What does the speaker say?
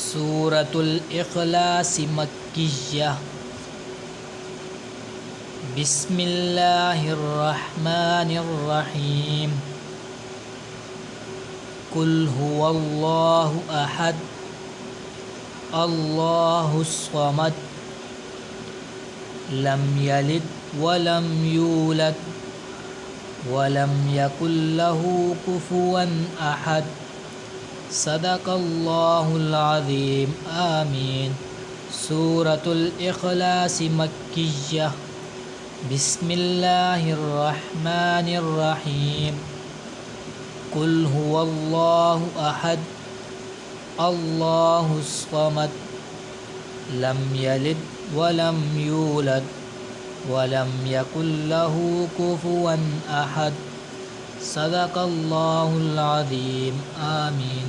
सूरतुल इखलास मक्किय्या। बिस्मिल्लाहिर्रहमानिर्रहीम। कुल हुवल्लाहु अहद अल्लाहुस्समद लम यलिद वलम यूलद वलम यकुल लहू कुफुवन अहद। सदक़ल्लाहुल अज़ीम। आमीन। सूरतुल इखलास मक्किय्या। बिस्मिल्लाहिर्रहमानिर्रहीम। कुल हुवल्लाहु अहद अल्लाहुस्समद लम यलिद वलम यूलद वलम यकुल लहू कुफुवन अहद। सदक़ल्लाहुल अज़ीम। आमीन।